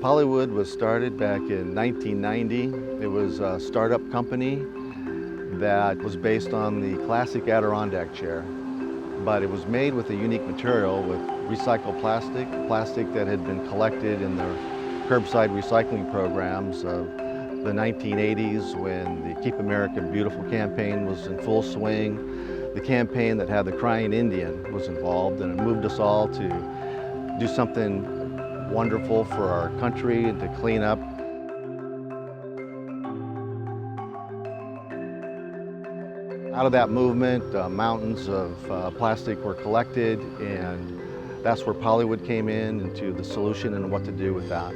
Polywood was started back in 1990. It was a startup company that was based on the classic Adirondack chair, but it was made with a unique material with recycled plastic that had been collected in the curbside recycling programs of the 1980s when the Keep America Beautiful campaign was in full swing. The campaign that had the crying Indian was involved, and it moved us all to do something wonderful for our country and to clean up. Out of that movement, mountains of plastic were collected, and that's where Polywood came in into the solution and what to do with that.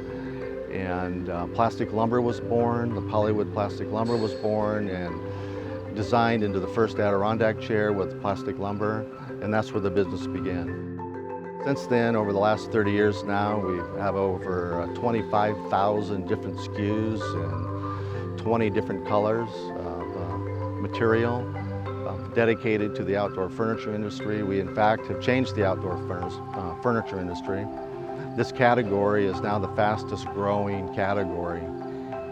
And plastic lumber was born. The Polywood plastic lumber was born and designed into the first Adirondack chair with plastic lumber, and that's where the business began. Since then, over the last 30 years now, we have over 25,000 different SKUs and 20 different colors of material dedicated to the outdoor furniture industry. We, in fact, have changed the outdoor furniture industry. This category is now the fastest growing category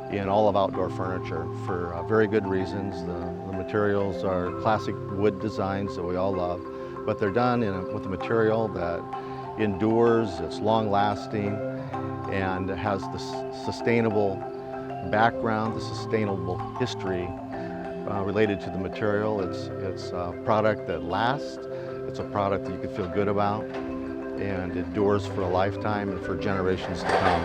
in all of outdoor furniture for very good reasons. The materials are classic wood designs that we all love, but they're done with a material that endures, it's long-lasting, and has the sustainable background, the sustainable history related to the material. It's a product that lasts, it's a product that you can feel good about, and endures for a lifetime and for generations to come.